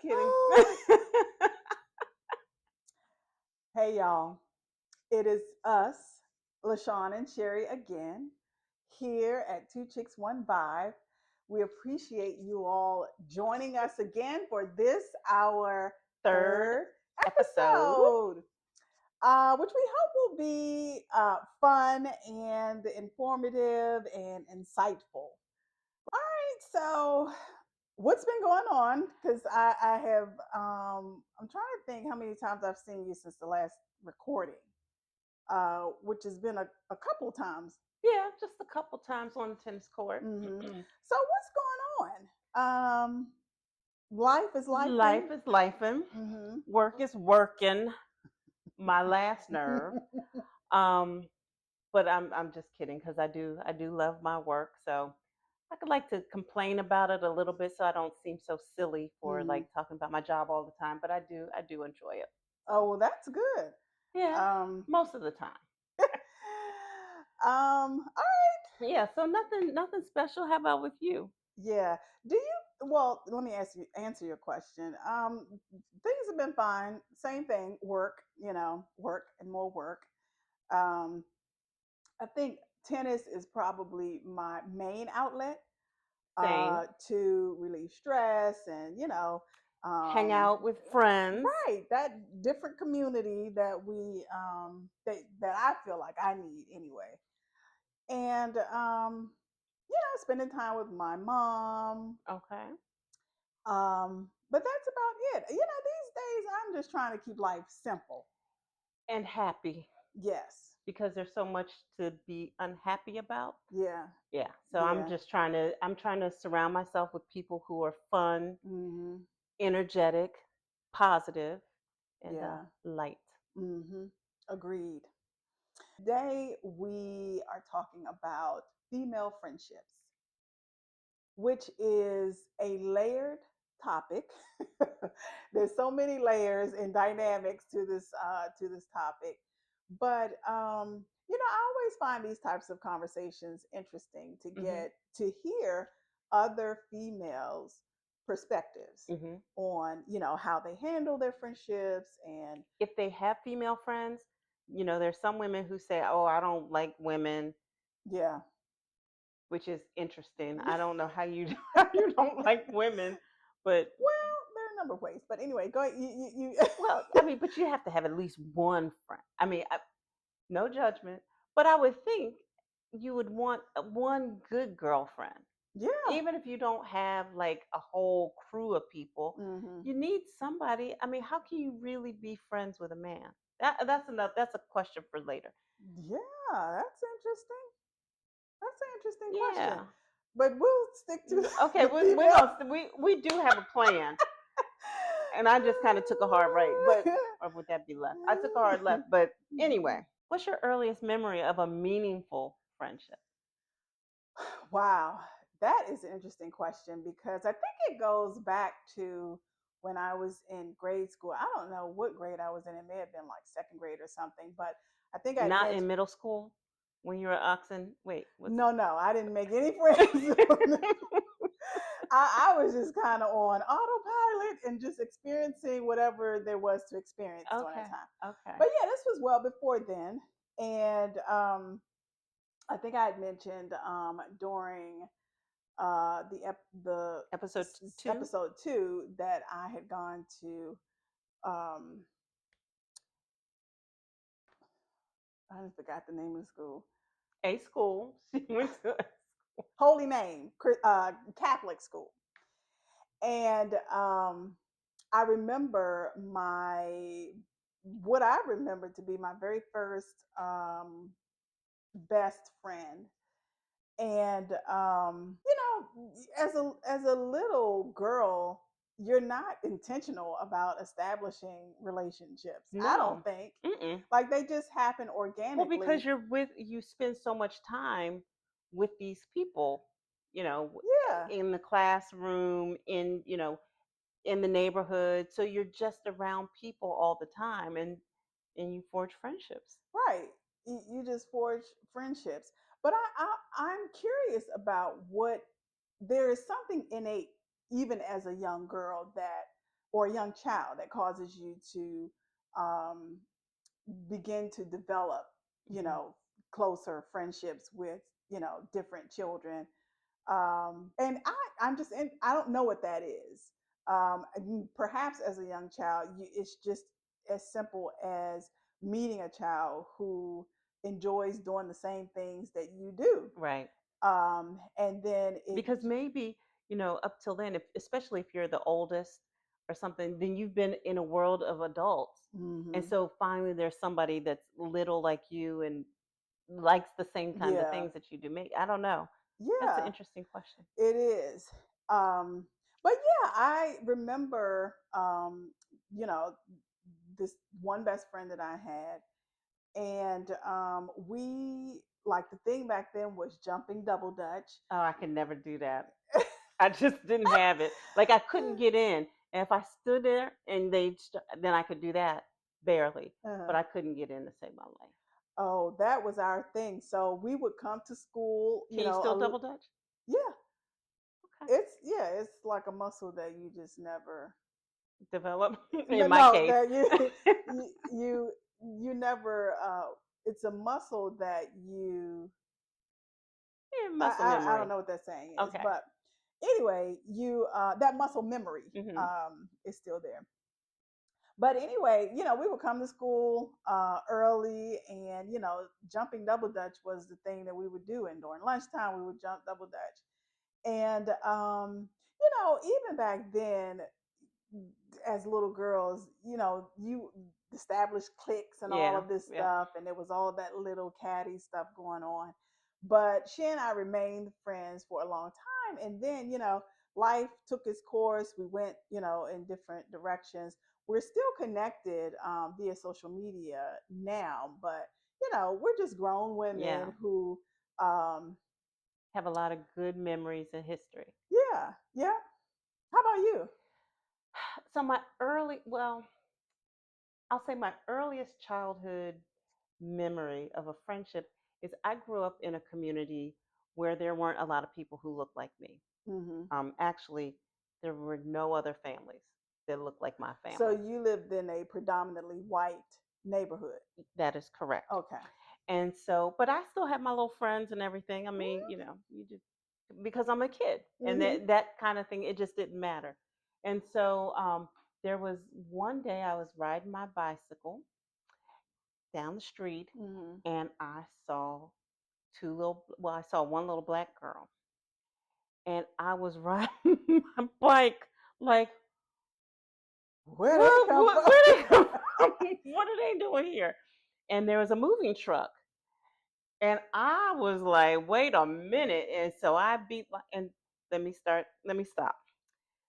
kidding. Hey, y'all. It is us, LaShonne and Sherri, again, here at Two Chicks, One Vibe. We appreciate you all joining us again for this, our Third third episode. episode, which we hope will be fun and informative and insightful. All right, so what's been going on? Because I have, I'm trying to think how many times I've seen you since the last recording, which has been a couple times. Yeah, just a couple times on the tennis court. Hmm. So what's going on? Life is lifing. Life is lifing. Hmm. Work is working. My last nerve. Um, but I'm just kidding because I do love my work. So I could like to complain about it a little bit so I don't seem so silly for Hmm. like talking about my job all the time. But I do enjoy it. Oh, well, that's good. Yeah, Um, most of the time. all right. Yeah, so nothing special. How about with you? Yeah. Do you? Well, let me ask you answer your question. Things have been fine. Same thing. Work. Work and more work. Um, I think tennis is probably my main outlet Same. to relieve stress and Hang um, out with friends. right, that different community that we that I feel like I need anyway. And spending time with my mom. Okay. But that's about it. These days I'm just trying to keep life simple. And happy Yes. because there's so much to be unhappy about. Yeah. Yeah. So Yeah. I'm trying to surround myself with people who are fun, Mhm. energetic, positive, and Yeah. light. Mhm. Agreed. Today we are talking about female friendships, which is a layered topic. There's so many layers and dynamics to this topic, but I always find these types of conversations interesting to Hmm. get to hear other females' perspectives Hmm. on how they handle their friendships and If they have female friends, there's some women who say, "Oh, I don't like women," yeah. which is interesting. I don't know how you how you don't like women, but Well, there are a number of ways, but anyway, go ahead. well, I mean, but you have to have at least one friend. I mean, no judgment, but I would think you would want one good girlfriend. Yeah. Even if you don't have like a whole crew of people, Hmm. you need somebody. I mean, how can you really be friends with a man? That's a question for later. Yeah, that's interesting. That's an interesting question. Yeah. But we'll stick to Okay, the we're female. gonna we do have a plan, and I just kind of took a hard right, but or would that be left? I took a hard left, but anyway. What's your earliest memory of a meaningful friendship? Wow, that is an interesting question because I think it goes back to when I was in grade school. I don't know what grade I was in. It may have been like second grade or something, but I think I'd Not in mentioned. middle school when you were oxen. Wait, was No, no, I didn't make any friends. I was just kind of on autopilot and just experiencing whatever there was to experience during that okay, time. okay. But yeah, this was well before then. And I think I had mentioned during the Episode two. episode 2 that I had gone to um, I just forgot the name of the school. A school. She went to. Holy Name Catholic school. And I remember my what I remember to be my very first best friend. And as a little girl, you're not intentional about establishing relationships. I don't No. think. Mm-mm. Like they just happen Well, because organically. you spend so much time with these people, Yeah. in the classroom, in the neighborhood. So you're just around people all the time, and you forge friendships. Right. You just forge friendships. But I'm curious about what there is something innate, even as a young girl, that or a young child that causes you to um, begin to develop, you Hmm. know, closer friendships with, different children. And I'm just in, I don't know what that is. Perhaps as a young child, it's just as simple as meeting a child who enjoys doing the same things that you do. Right. And then it, Because maybe, up till then, if, especially if you're the oldest or something, then you've been in a world of adults. And hmm so finally there's somebody that's little like you and likes the same kind of yeah, things that you do. Maybe, I don't know. That's an yeah, interesting question. it is. But yeah, I remember, you know, this one best friend that I had, and we like the thing back then was jumping double dutch. Oh, I can never do that. I just didn't have it. Like I couldn't get in. And if I stood there and then I could do that barely, but uh, I couldn't get in to save my life. oh, that was our thing. So we would come to school, Can you still double dutch? yeah, Okay. it's like a muscle that you just never, Develop no, in my no, case. that you never. It's a muscle that you, Yeah, muscle I don't memory. know what that saying is, Okay. but anyway, you that muscle memory Hmm. is still there. But anyway, we would come to school early, and jumping double dutch was the thing that we would do. And during lunchtime, we would jump double dutch. And even back then, as little girls, you established cliques and all Yeah. of this Yeah. stuff, and there was all that little catty stuff going on. But she and I remained friends for a long time, and then life took its course. We went in different directions. We're still connected via social media now, but we're just grown women Yeah. who, um, Have a lot of good memories in history. yeah, yeah. How about you? So well, I'll say my earliest childhood memory of a friendship is I grew up in a community where there weren't a lot of people who looked like me. hmm Actually, there were no other families that looked like my So family. you lived in a predominantly white neighborhood. That is correct. Okay. And so, but I still have my little friends and everything. I mean, you just because I'm a kid, and Mm-hmm. that kind of thing, it just didn't matter. And so, there was one day I was riding my bicycle down the street, Mm-hmm. and I saw one little black girl, and I was riding my bike like, Where did they come from? where they come from? What are they doing here? And there was a moving truck. And I was like, wait a minute. And so I beat my, and let me stop.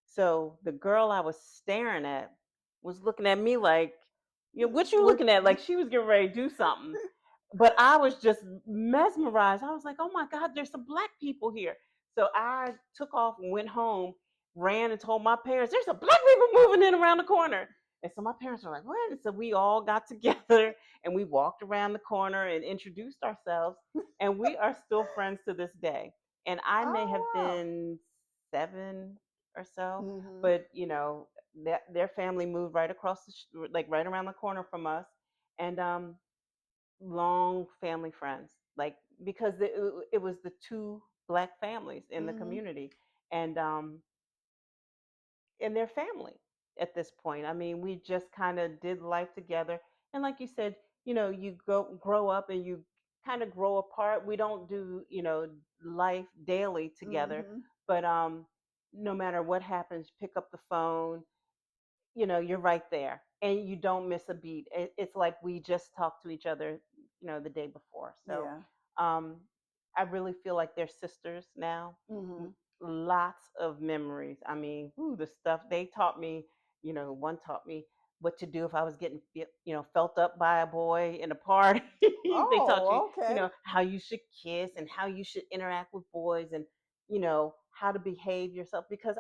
So the girl I was staring at was looking at me like, what you What? looking at? Like she was getting ready to do something. But I was just mesmerized. I was like, oh my God, there's some black people here. So I took off and went home, ran and told my parents, there's a black people moving in around the corner. And so my parents were like, what? And so we all got together and we walked around the corner and introduced ourselves. And we are still friends to this day. And I may have Oh wow. been 7 or so, Mm-hmm. but their family moved right across like right around the corner from us. And long family friends, like because it was the two black families in the Mm-hmm. community, and their family at this point. I mean, we just kind of did life together, and like you said, you grow up and you kind of grow apart. We don't do life daily together, Mm-hmm. but no matter what happens, pick up the phone, you're right there and you don't miss a beat. It's like we just talked to each other, the day before. So Yeah. um, I really feel like they're sisters now. Mm-hmm. Lots of memories. I mean, the stuff they taught me, one taught me what to do if I was getting, felt up by a boy in a party. They taught you, Oh, okay. how you should kiss and how you should interact with boys and, how to behave yourself because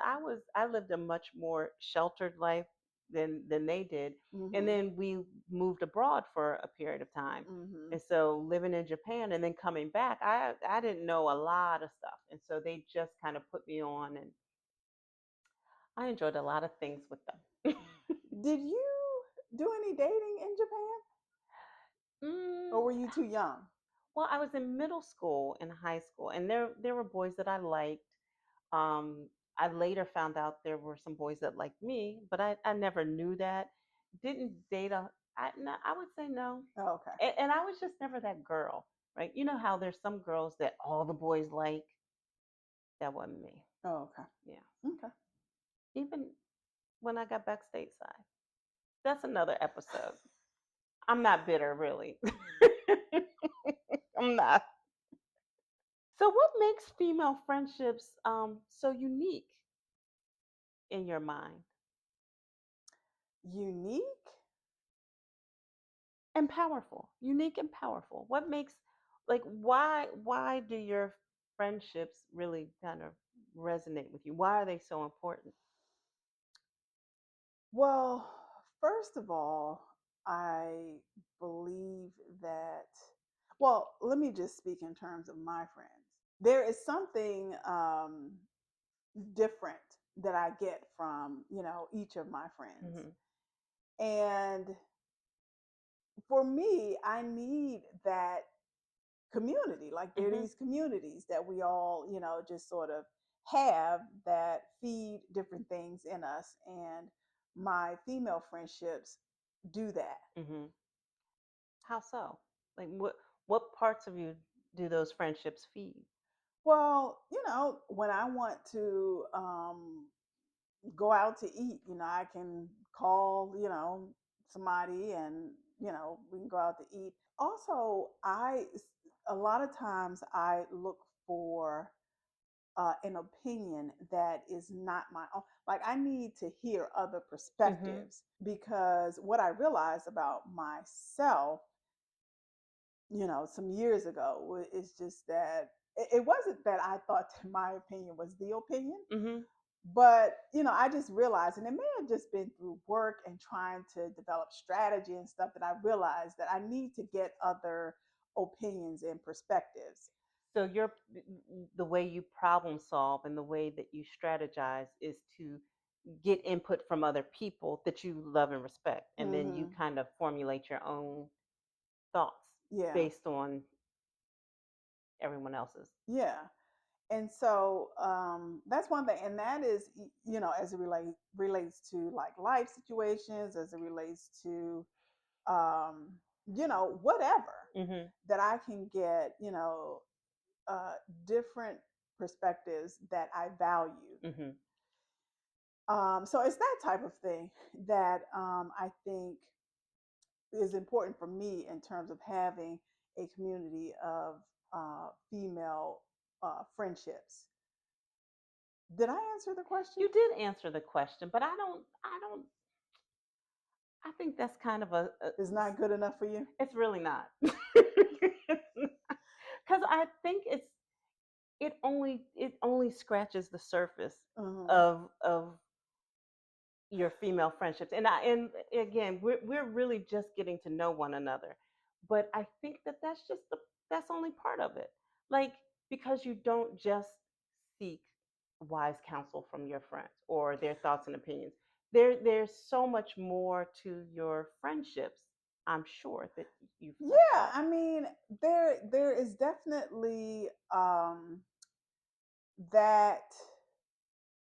I lived a much more sheltered life than they did. And Mm-hmm. then we moved abroad for a period of time. Mm-hmm. And so living in Japan and then coming back, I didn't know a lot of stuff. And so they just kind of put me on and I enjoyed a lot of things with them. Did you do any dating in Japan, or mm, were you too young? well, I was in middle school and high school, and there were boys that I liked. I later found out there were some boys that liked me, but I never knew that. Didn't date a. No, I would say no, Oh, okay. and I was just never that girl, right? You know how there's some girls that all the boys like. That wasn't me. Oh, okay. Yeah. Okay. Even when I got back stateside, that's another episode. I'm not bitter, really. I'm not. So, what makes female friendships so unique in your mind Unique? and powerful? Unique and powerful. What makes like why do your friendships really kind of resonate with you? Why are they so important? Well, first of all, I believe that, well, let me just speak in terms of my friends. There is something different that I get from, each of my friends. Hmm. And for me, I need that community. Like there are Hmm. these communities that we all, just sort of have that feed different things in us. And my female friendships do that. Hmm. How so? Like what parts of you do those friendships feed? Well, when I want to go out to eat, I can call, somebody and, we can go out to eat. Also, a lot of times I look for an opinion that is not my own. Like I need to hear other Hmm. perspectives because what I realized about myself, some years ago is just that it wasn't that I thought that my opinion was the opinion, Hmm. but I just realized, and it may have just been through work and trying to develop strategy and stuff, that I realized that I need to get other opinions and perspectives. So the way you problem solve and the way that you strategize is to get input from other people that you love and respect, and then you Hmm. kind of formulate your own thoughts Yeah, based on everyone else's. yeah. And so that's one thing, and that is, as it relates to like life situations, as it relates to whatever, Hmm. that I can get, uh, different perspectives that I value. Hmm. So it's that type of thing that I think is important for me in terms of having a community of female friendships. Did I answer the question? You did answer the question, but I don't. I think that's kind of Is not good enough for you? it's really not. Because I think it only scratches the surface Hmm. of your female friendships, and again we're really just getting to know one another, but I think that that's only part of it, like, because you don't just seek wise counsel from your friends or their thoughts and opinions. There's so much more to your friendships, I'm sure, that you've Yeah, left out. I mean, there is definitely that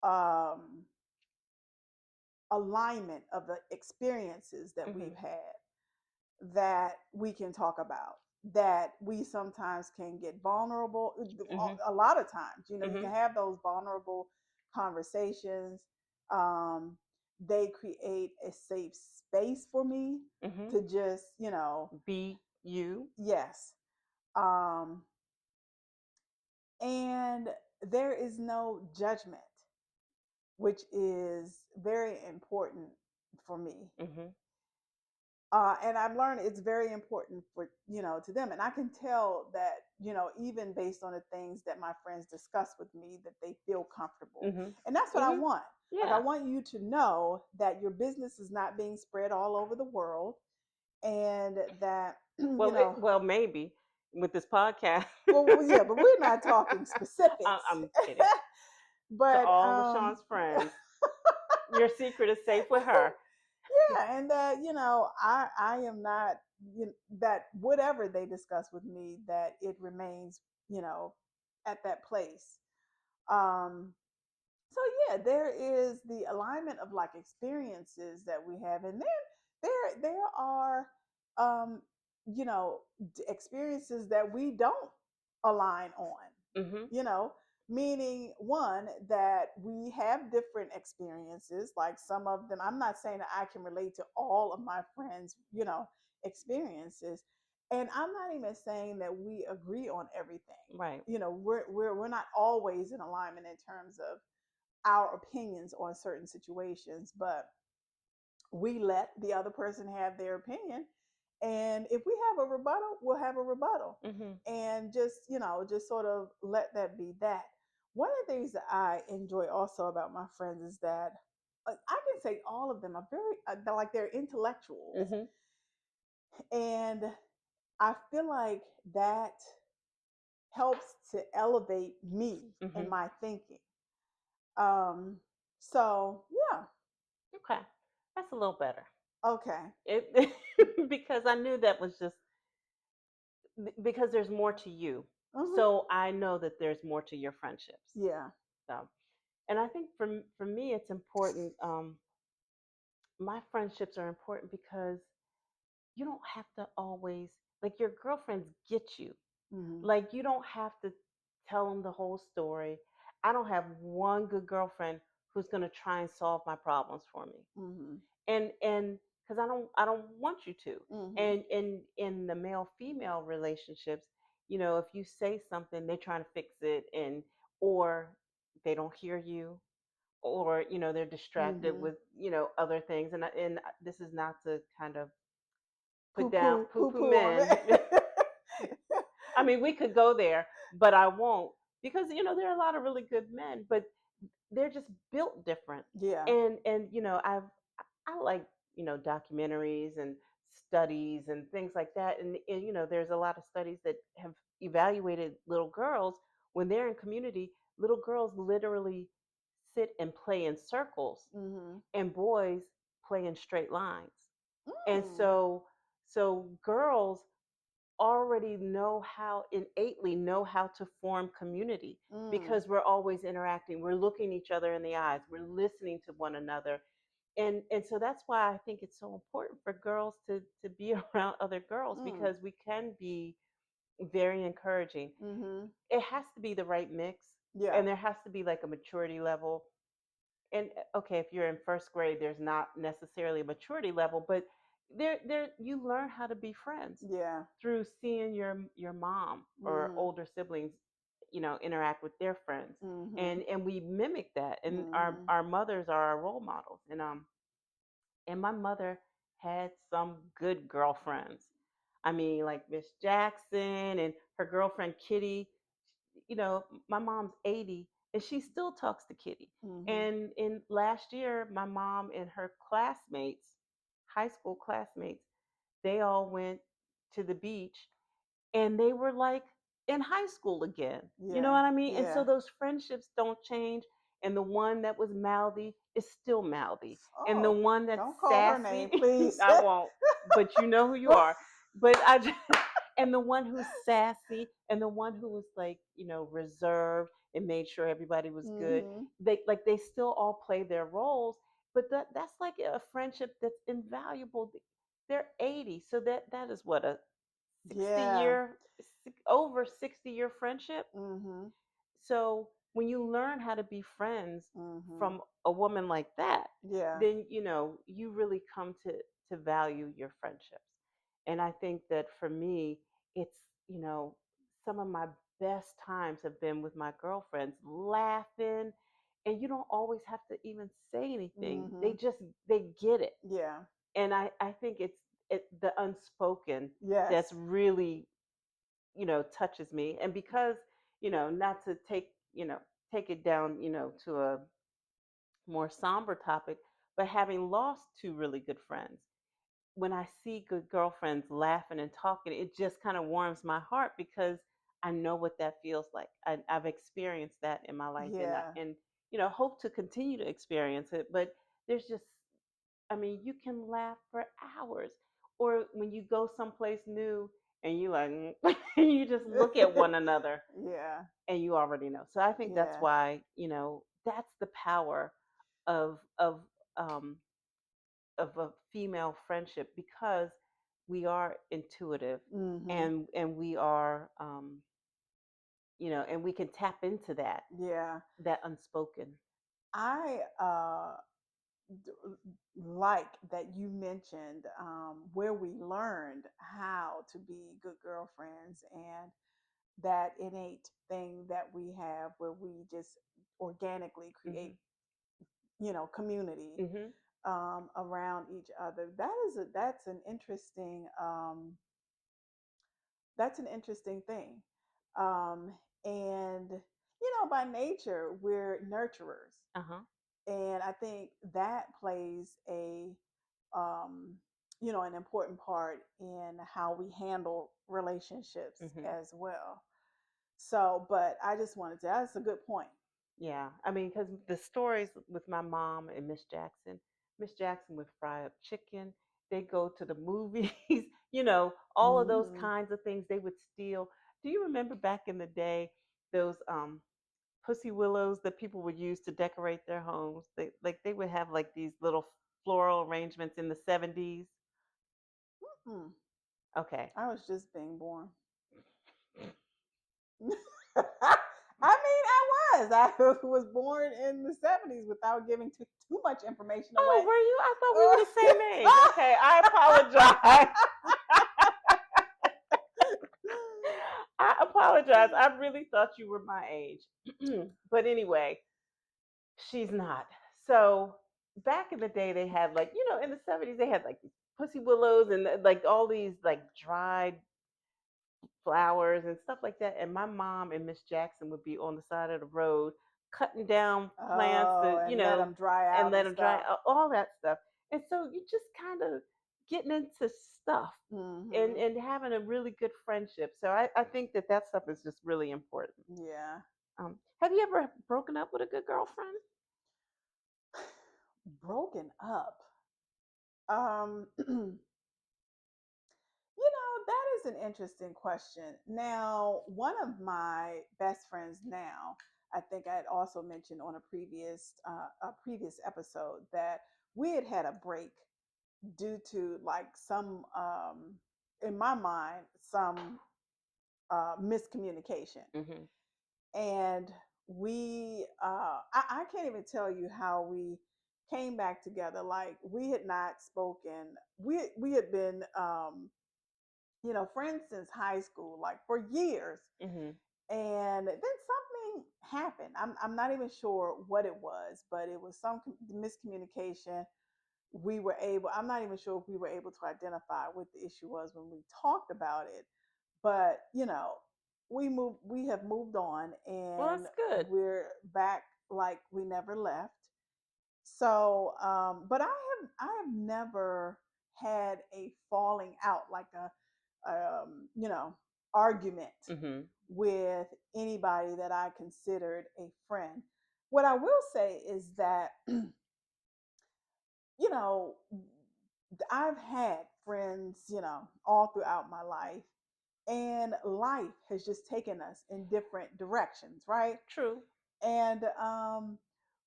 um, alignment of the experiences that we've Hmm. had that we can talk about, that we sometimes can get vulnerable. Hmm. A lot of times, you can Hmm. have those vulnerable conversations. um, they create a safe space for me Hmm. to just, Be you. yes. um, and there is no judgment, which is very important for me. Hmm. And I've learned it's very important for, to them. And I can tell that, even based on the things that my friends discuss with me, that they feel comfortable. Hmm. And that's what I Hmm. want. Like, I Yeah. want you to know that your business is not being spread all over the world, and that, Well, maybe with this podcast. well, yeah, but we're not talking specifics. I'm kidding. To But all LaShonne's friends, Your secret is safe with her. Yeah, and that I am not that whatever they discuss with me, that it remains at that place. Um, so yeah, there is the alignment of like experiences that we have, and then there are um, experiences that we don't align on. Mhm. You know, meaning one that we have different experiences. Like some of them, I'm not saying that I can relate to all of my friends, experiences, and I'm not even saying that we agree on everything. Right. We're not always in alignment in terms of our opinions on certain situations, but we let the other person have their opinion. And if we have a rebuttal, we'll have a rebuttal. Mhm. And just sort of let that be that. One of the things that I enjoy also about my friends is that I can say all of them are very, they're intellectuals. Mhm. And I feel like that helps to elevate me and Mhm. my thinking. Um, so, yeah, Okay. That's a little better. okay. It because I knew that was just because there's more to you. Hmm. So I know that there's more to your friendships. Yeah. So, and I think for me, it's important. My friendships are important because you don't have to always like your girlfriends get you. Hmm. Like you don't have to tell them the whole story. I don't have one good girlfriend who's going to try and solve my problems for me. Hmm. And because I don't want you to. Hmm. And in the male female relationships, if you say something, they're trying to fix it, and or they don't hear you, or they're distracted Hmm. with other things. And this is not to kind of Poo put down poo, poo poo poo poo on men. it. I mean, we could go there, but I won't, because there are a lot of really good men, but they're just built different. Yeah. And I like documentaries and studies and things like that. And there's a lot of studies that have evaluated little girls when they're in community. Little girls literally sit and play in circles, Hmm. and boys play in straight lines. And Mm. so girls already innately know how to form community, Mm. because we're always interacting, we're looking each other in the eyes, we're listening to one another. And so that's why I think it's so important for girls to be around other girls, Mm. because we can be very encouraging. Hmm. It has to be the right mix, Yeah. and there has to be like a maturity level. And okay, if you're in first grade, there's not necessarily a maturity level, but there you learn how to be friends Yeah. through seeing your mom or Hmm. older siblings interact with their friends. Hmm. And we mimic that, and our Hmm. our mothers are our role models. And my mother had some good girlfriends. I mean, like Miss Jackson and her girlfriend Kitty. My mom's 80 and she still talks to Kitty. Hmm. And in last year, my mom and her classmates, high school classmates, they all went to the beach, and they were like in high school again. You know Yeah. what I mean? And so Yeah. those friendships don't change. And the one that was mouthy is still mouthy. And the Oh, one that's don't call her name, sassy, please. I won't, but you know who you are. But I just, and the one who's sassy, and the one who was like, reserved and made sure everybody was good. Hmm. They still all play their roles, but that's like a friendship that's invaluable. They're 80, so that is what, a 60 Yeah. year over 60-year friendship. Hmm. So when you learn how to be friends Hmm. from a woman like that, Yeah. then you really come to value your friendships. And I think that for me, it's some of my best times have been with my girlfriends, laughing, and you don't always have to even say anything. Hmm. They get it. Yeah. And I think it's the unspoken that's Yes. really touches me. And because not to take it down to a more somber topic, but having lost two really good friends, when I see good girlfriends laughing and talking, it just kind of warms my heart, because I know what that feels like. I've experienced that in my life, and Yeah. hope to continue to experience it. But there's just, I mean, you can laugh for hours. Or when you go someplace new and you like, and you just look at one another Yeah. and you already know. So I think that's Yeah. why, that's the power of of um of a female friendship, because we are intuitive, Mhm. and we are, and we can tap into Yeah. that unspoken. I d- like that you mentioned where we learned how to be good girlfriends, and that innate thing that we have where we just organically Hmm. create, community Hmm. around each other. That's an interesting thing. And by nature we're nurturers, Uh-huh. and I think that plays an important part in how we handle relationships Hmm. as well. So, but I just wanted to, that's a good point. Yeah, I mean, because the stories with my mom and Miss Jackson would fry up chicken. They'd go to the movies, all of those Hmm. kinds of things they would steal. Do you remember back in the day those pussy willows that people would use to decorate their homes? They would have like these little floral arrangements in the 70s. Hmm. Okay. I was just being born. I was born in the 70s without giving too much information Oh, away. were you? I thought we were the same age. Okay, I apologize. I apologize. I really thought you were my age. But anyway, she's not. So back in the day, they had, like, in the 70s, they had like these pussy willows and like all these like dried flowers and stuff like that. And my mom and Miss Jackson would be on the side of the road cutting down plants Oh, to, and let them dry and out let and them dry, stuff. all that stuff. And so you just kind of getting into stuff and, Hmm. and having a really good friendship. So I think that stuff is just really important. Yeah. Have you ever broken up with a good girlfriend? Broken up. That is an interesting question. Now, one of my best friends now, I think I had also mentioned on a previous episode that we had had a break due to like some, in my mind, some miscommunication. Hmm. And I can't even tell you how we came back together. Like we had not spoken. We had been, friends since high school, like for years. Hmm. And then something happened. I'm not even sure what it was, but it was some miscommunication. I'm not even sure if we were able to identify what the issue was when we talked about it. But, we have moved on, Well, and that's good. we're back like we never left. So, but I have never had a falling out, like a, argument Hmm. with anybody that I considered a friend. What I will say is that, you know, I've had friends, all throughout my life, and life has just taken us in different directions, right? True. And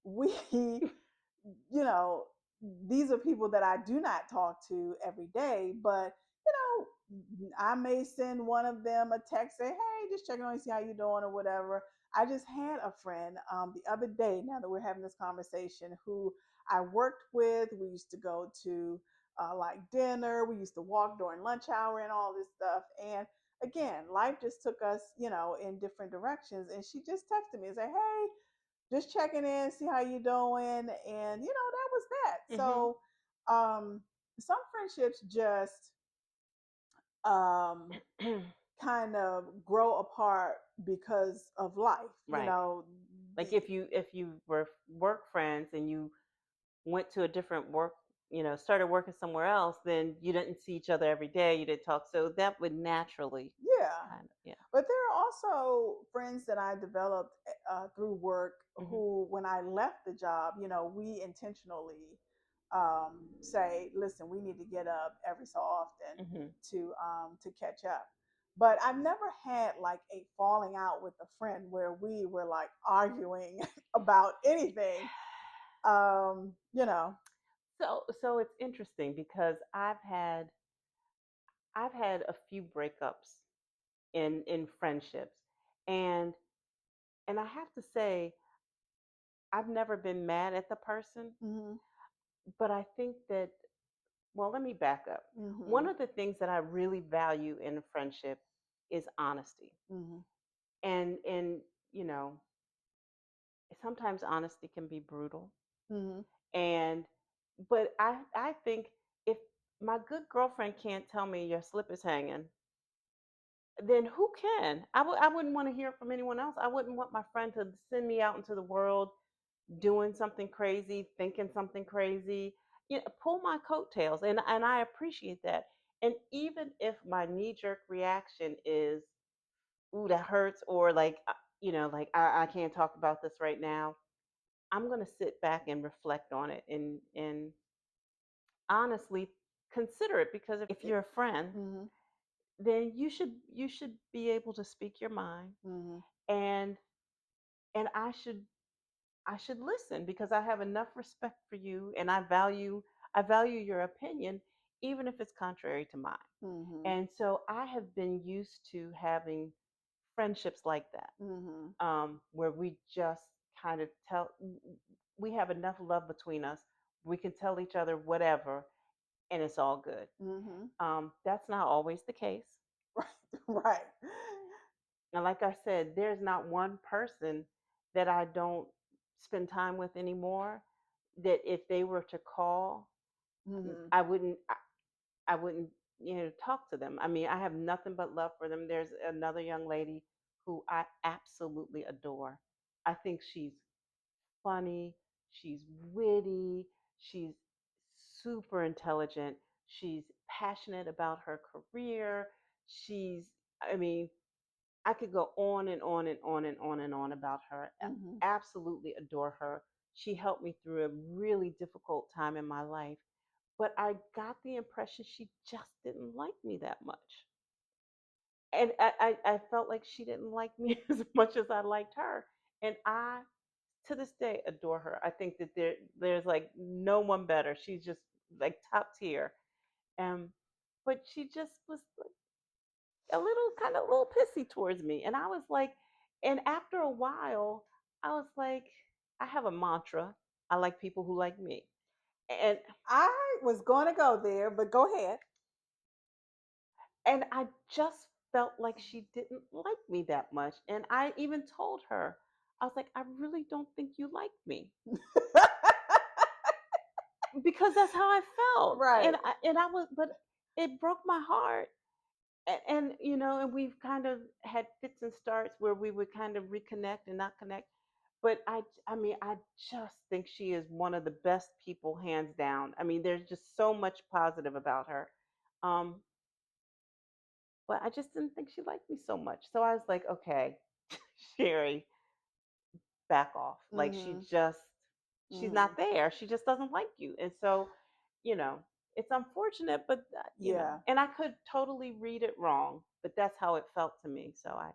we, these are people that I do not talk to every day, but I may send one of them a text, say, "Hey, just checking on you, see how you doing," or whatever. I just had a friend the other day. Now that we're having this conversation, who I worked with, we used to go to like dinner. We used to walk during lunch hour and all this stuff. And again, life just took us, in different directions. And she just texted me and said, "Hey, just checking in, see how you doing," and that was that. Hmm. So um some friendships just um kind of grow apart because of life, Right. Like the if you were work friends and you went to a different work, started working somewhere else, then you didn't see each other every day. You didn't talk, so that would naturally yeah. kind of, yeah. But there are also friends that I developed through work Hmm. who, when I left the job, we intentionally say, listen, we need to get up every so often Mhm. to catch up. But I've never had like a falling out with a friend where we were like arguing about anything. You know. So it's interesting because I've had a few breakups in friendships, and and I have to say I've never been mad at the person, Mm-hmm. but I think that, well, let me back up. One Mm-hmm. of the things that I really value in a friendship is honesty. Mm-hmm. And you know, sometimes honesty can be brutal. Mm-hmm. And but I think if my good girlfriend can't tell me your slip is hanging, then who can? I wouldn't want to hear it from anyone else. I wouldn't want my friend to send me out into the world doing something crazy, thinking something crazy. You know, pull my coattails, and I appreciate that. And even if my knee jerk reaction is, "Ooh, that hurts," or like, like I can't talk about this right now. I'm gonna sit back and reflect on it and honestly consider it, because if you're a friend, Mm-hmm. then you should be able to speak your mind, Mm-hmm. and and I should listen because I have enough respect for you, and I value your opinion even if it's contrary to mine. Mm-hmm. And so I have been used to having friendships like that, Mm-hmm. where we just kind of we have enough love between us, we can tell each other whatever, and it's all good. Mm-hmm. That's not always the case. Right. And like I said, there's not one person that I don't spend time with anymore that if they were to call, Mm-hmm. I wouldn't talk to them. I mean, I have nothing but love for them. There's another young lady who I absolutely adore. I think she's funny, she's witty, she's super intelligent, she's passionate about her career. I mean, I could go on and on and on and on and on about her. I Mm-hmm. absolutely adore her. She helped me through a really difficult time in my life, but I got the impression she just didn't like me that much. And I felt like she didn't like me as much as I liked her. And I, to this day, adore her. I think that there's like no one better. She's just like top tier. Um, but she just was like a little pissy towards me. And I was like, and after a while, I was like, I have a mantra. I like people who like me. And I was going to go there, but go ahead. and I just felt like she didn't like me that much. And I even told her, I was like, I really don't think you like me, because that's how I felt. Right. And I was, but it broke my heart. And and we've kind of had fits and starts where we would kind of reconnect and not connect. But I mean, I just think she is one of the best people, hands down. I mean, there's just so much positive about her. Um, but I just didn't think she liked me so much. So I was like, okay, Sherry, back off. Like, Mm-hmm. she's Mm-hmm. not there. She just doesn't like you. And so, you know, it's unfortunate, but Yeah. and I could totally read it wrong, but that's how it felt to me. So I,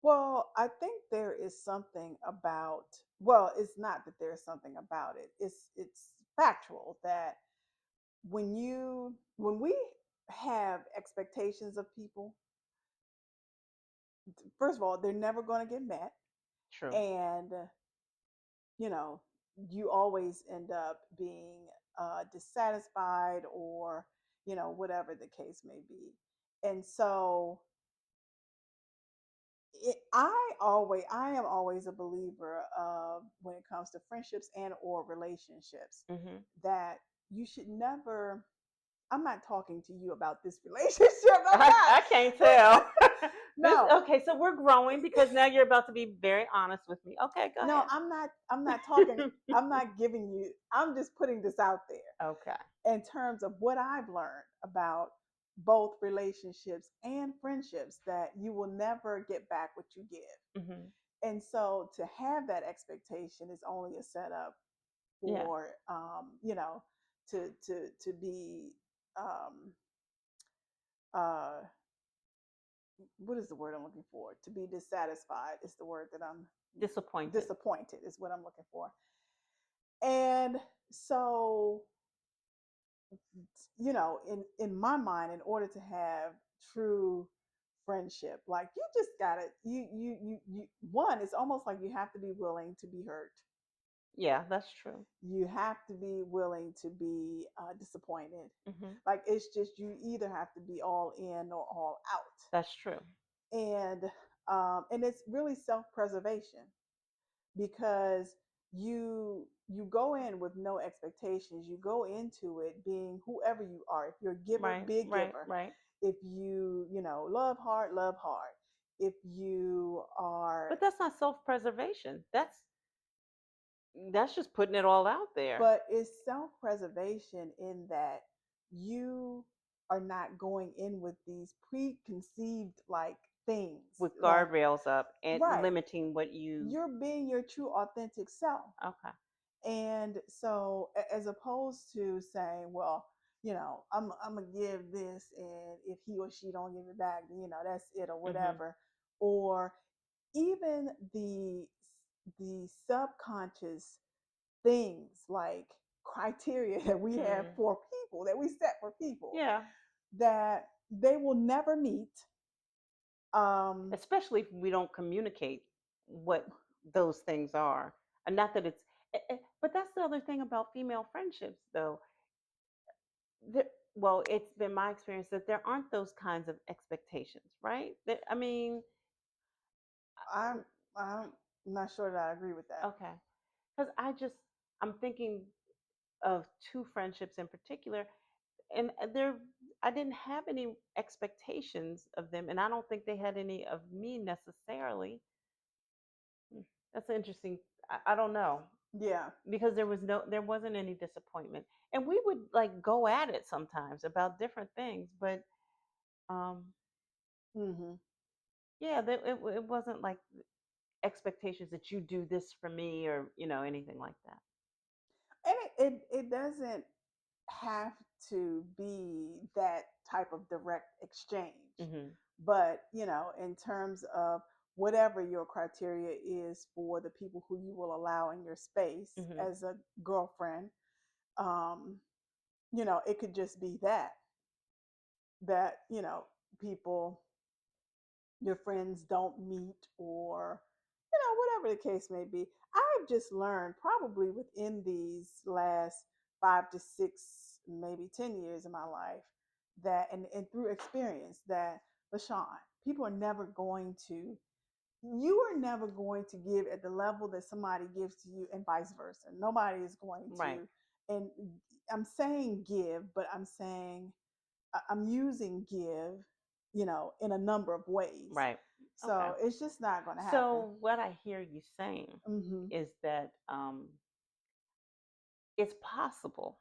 Well, I think there is something about, well, it's not that there's something about it. It's factual that when we have expectations of people, first of all, they're never going to get met, true. and you know, you always end up being dissatisfied, or whatever the case may be. And so I am always a believer of, when it comes to friendships and or relationships, Hmm. that you should never, I'm not talking to you about this relationship. I'm I can't tell. not. This No. Okay, so we're growing because now you're about to be very honest with me. Okay, go No, ahead. I'm not talking, I'm not giving you, I'm just putting this out there Okay. in terms of what I've learned about both relationships and friendships, that you will never get back what you give. Hmm. And so to have that expectation is only a setup Yeah. for to be um, uh, what is the word I'm looking for? To be dissatisfied is the word that I'm Disappointed. disappointed is what I'm looking for. And so, in my mind, in order to have true friendship, like you just gotta you one, it's almost like you have to be willing to be hurt. Yeah, that's true. You have to be willing to be disappointed. Hmm. Like it's just you either have to be all in or all out. That's true. And and it's really self-preservation because you go in with no expectations. You go into it being whoever you are. If you're a giver, Right, be a right, giver. right. If you love hard, love hard. If you are, But that's not self-preservation. That's just putting it all out there but it's self-preservation in that you are not going in with these preconceived like things with like guardrails up and right. limiting what you. You're being your true authentic self. Okay. And so, as opposed to saying, well, I'm gonna give this, and if he or she don't give it back, then that's it or Hmm. whatever. Or even the subconscious things like criteria that we have Mm. for people that we set for people Yeah, that they will never meet. Um, especially if we don't communicate what those things are. And not that it's, but that's the other thing about female friendships, though. There, well, it's been my experience that there aren't those kinds of expectations, right? I mean, I'm I'm not sure that I agree with that. okay, because I'm thinking of two friendships in particular, and I didn't have any expectations of them, and I don't think they had any of me necessarily. Hmm, that's interesting. I don't know, Yeah. because there wasn't any disappointment, and we would like go at it sometimes about different things, but um Hmm. yeah, it wasn't like expectations that you do this for me, or anything like that. And it doesn't have to be that type of direct exchange. Hmm. But, in terms of whatever your criteria is for the people who you will allow in your space Hmm. as a girlfriend, um, it could just be that, people, your friends don't meet or, whatever the case may be. I've just learned probably within these last 5 to 6, maybe 10 years of my life that, and through experience that, LaShonne, people are never going to, you are never going to give at the level that somebody gives to you and vice versa. Nobody is going Right, to, and I'm saying give, but I'm using give, in a number of ways. right. Okay. So it's just not going to happen. So what I hear you saying Hmm. is that it's possible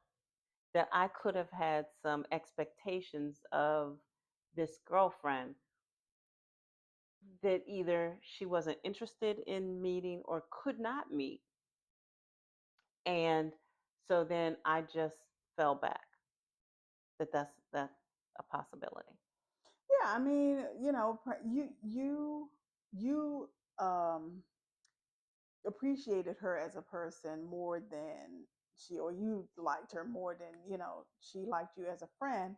that I could have had some expectations of this girlfriend that either she wasn't interested in meeting or could not meet. And so then I just fell back. That's a possibility. Yeah, I mean, you appreciated her as a person more than or you liked her more than she liked you as a friend,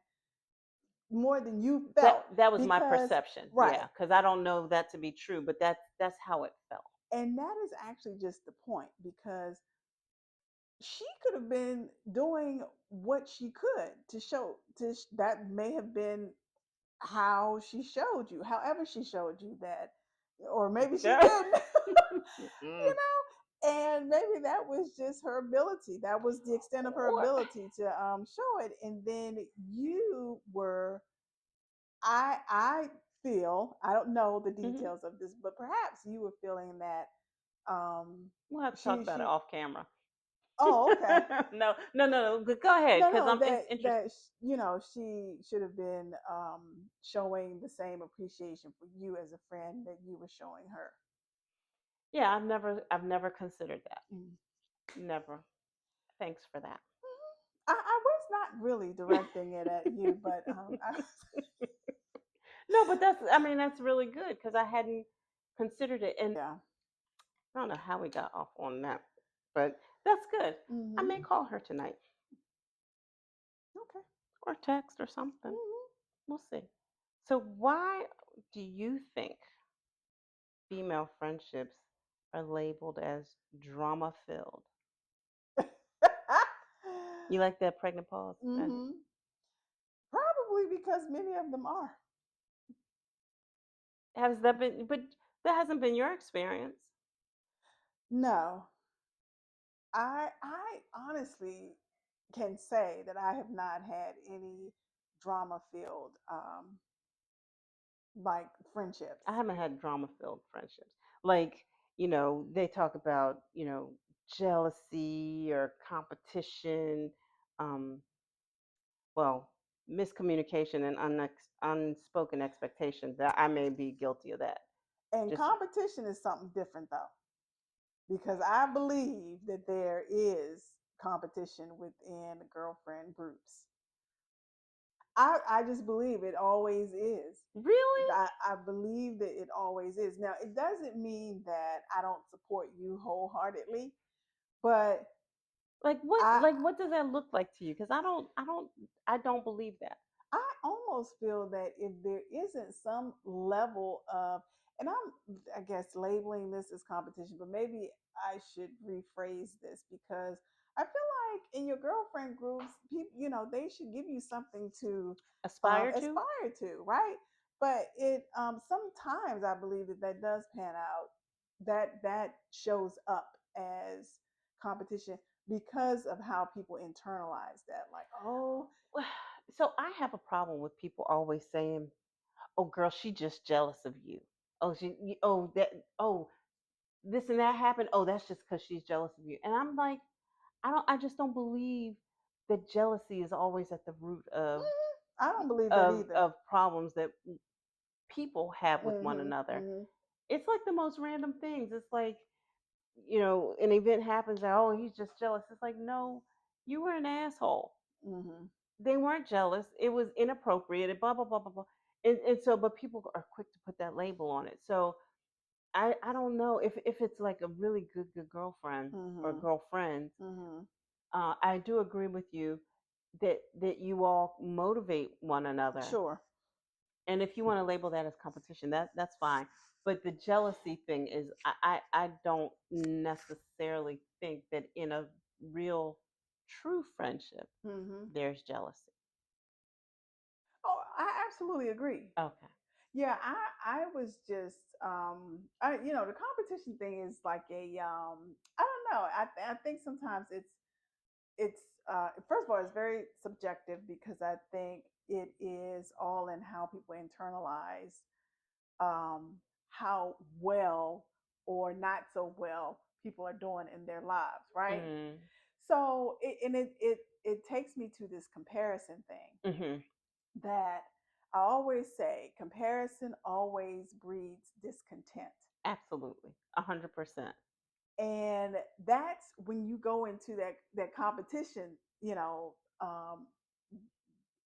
more than you felt That was my because perception. right. Yeah, because I don't know that to be true, but that's how it felt. And that is actually just the point because she could have been doing what she could to show that may have been how she showed you, however she showed you that, or maybe she Yeah. didn't, Mm. and maybe that was just her ability. That was the extent of her Or ability to show it. And then you were, I feel, I don't know the mhm. details of this, but perhaps you were feeling that um, We'll have to talk she about it she. off camera. Oh, okay. No, no, no, no. Go ahead, No, because no, I'm that interested. she should have been showing the same appreciation for you as a friend that you were showing her. Yeah, I've never considered that. Mm. Never. Thanks for that. I was not really directing it at you, but No, but I mean, that's really good because I hadn't considered it. And yeah. I don't know how we got off on that, but that's good. I Hmm. may call her tonight Okay. or text or something. Hmm. We'll see. So, why do you think female friendships are labeled as drama filled? You like that pregnant pause? Hmm. Probably because many of them are. Has that been, but that hasn't been your experience. No, I honestly can say that I have not had any drama filled like friendships. I haven't had drama filled friendships. Like, they talk about, jealousy or competition, um, well, miscommunication and unspoken expectations. That I may be guilty of that. And Just competition is something different though, because I believe that there is competition within girlfriend groups. I just believe it always is. really I believe that it always is. Now, it doesn't mean that I don't support you wholeheartedly, but I what does that look like to you? Because I don't believe that. I almost feel that if there isn't some level of, and I guess labeling this as competition, but maybe I should rephrase this because I feel like in your girlfriend groups, people, they should give you something to Aspire to? aspire to, right? But it sometimes I believe that that does pan out, that shows up as competition because of how people internalize that, like, oh. So I have a problem with people always saying, "Oh, girl, she just jealous of you. Oh, oh, this and that happened. Oh, that's just because she's jealous of you." And I'm like, I just don't believe that jealousy is always at the root of I don't believe that of either. of problems that people have with one Mhm. another. Mhm. It's like the most random things. It's like, an event happens, like, oh, he's just jealous. It's like, no, you were an asshole. Mhm. They weren't jealous. It was inappropriate and blah blah blah blah blah. And so, but people are quick to put that label on it. So I don't know if it's like a really good girlfriend or Mhm. girlfriend. Mhm. I do agree with you that you all motivate one another. Sure. And if you want to label that as competition, that's fine. But the jealousy thing is, I don't necessarily think that in a real, true friendship Mhm. there's jealousy. Oh, I absolutely agree. Okay. Yeah, I was just the competition thing is like a I don't know. I think sometimes it's first of all it's very subjective because I think it is all in how people internalize how well or not so well people are doing in their lives, right? Mm. So it takes me to this comparison thing Hmm. that I always say comparison always breeds discontent. Absolutely. 100%. And that's when you go into that competition,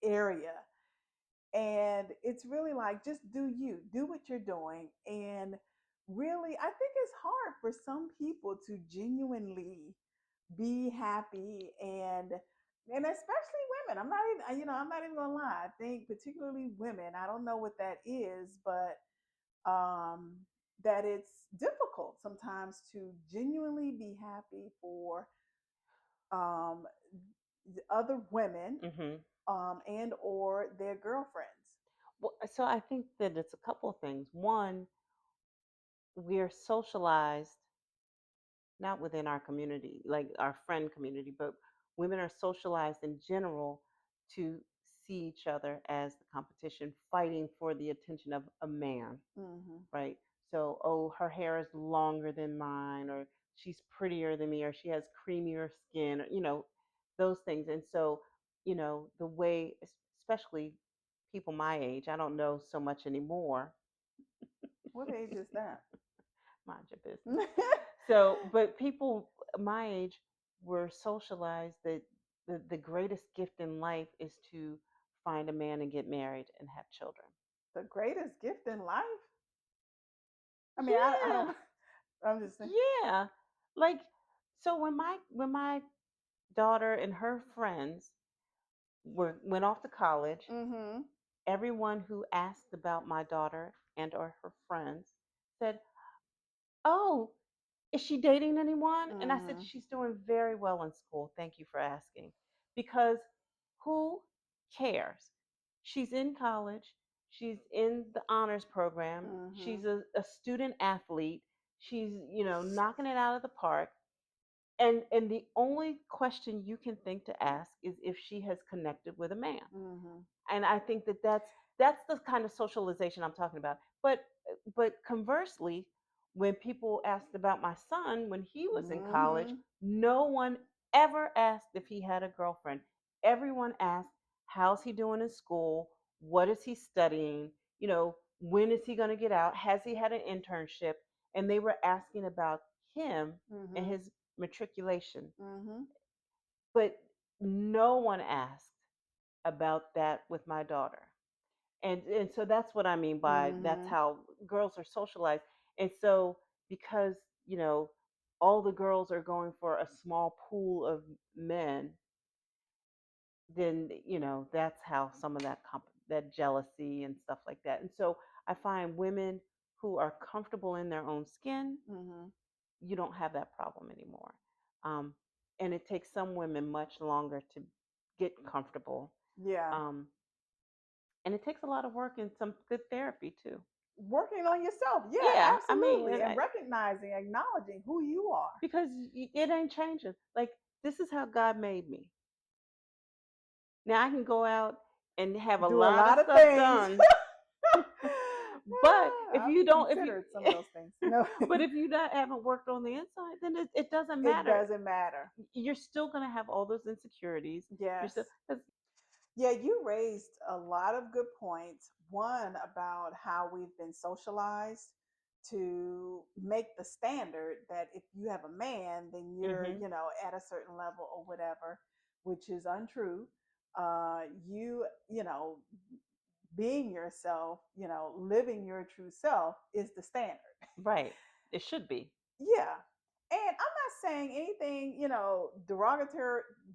area. And it's really like just do you, do what you're doing. And really, I think it's hard for some people to genuinely be happy and especially women. I'm not even I'm not even gonna lie. I think particularly women, I don't know what that is, but that it's difficult sometimes to genuinely be happy for um other women Hmm. and or their girlfriends. Well, so I think that it's a couple of things. One, we're socialized not within our community, like our friend community, but women are socialized in general to see each other as the competition, fighting for the attention of a man, Hmm. right? So, oh, her hair is longer than mine, or she's prettier than me, or she has creamier skin, or, those things. And so, the way, especially people my age, I don't know so much anymore. What age is that? Mind your business. So, but people my age, we're socialized that the greatest gift in life is to find a man and get married and have children. The greatest gift in life. I mean, I Yeah, don't. I'm just saying. yeah. Like, so when my daughter and her friends went off to college, Mm-hmm. everyone who asked about my daughter and or her friends said, "Oh, is she dating anyone?" And I said, Mm-hmm. "She's doing very well in school. Thank you for asking." Because who cares? She's in college, she's in the honors program, Mm-hmm. she's a student athlete, she's, knocking it out of the park. And the only question you can think to ask is if she has connected with a man. Mm-hmm. And I think that that's the kind of socialization I'm talking about. But conversely, when people asked about my son when he was in college, Mm-hmm. no one ever asked if he had a girlfriend. Everyone asked, how's he doing in school? What is he studying? When is he going to get out? Has he had an internship? And they were asking about him and Mm-hmm. his matriculation. Mm-hmm. But no one asked about that with my daughter. And so that's what I mean by that's Mm-hmm. how girls are socialized. And so because, all the girls are going for a small pool of men, then that's how some of that jealousy and stuff like that. And so I find women who are comfortable in their own skin, Mm-hmm. you don't have that problem anymore. Um, and it takes some women much longer to get comfortable. Yeah. Um, and it takes a lot of work and some good therapy too. Working on yourself. Yeah, Yeah, I mean, absolutely. And recognizing, acknowledging who you are. because it ain't changing. Like, this is how God made me. Now I can go out and have a Do a lot of lot of stuff things. done, but if I've you don't, if you, considered some of those things. No, but if you not haven't worked on the inside, then it doesn't it matter. doesn't matter. You're still gonna have all those insecurities. You're still, Yes. 'cause- Yeah, you raised a lot of good points. One about how we've been socialized to make the standard that if you have a man, then you're, mhm, at a certain level or whatever, which is untrue. Being yourself, living your true self is the standard. right. It should be. Yeah. And I'm not saying anything,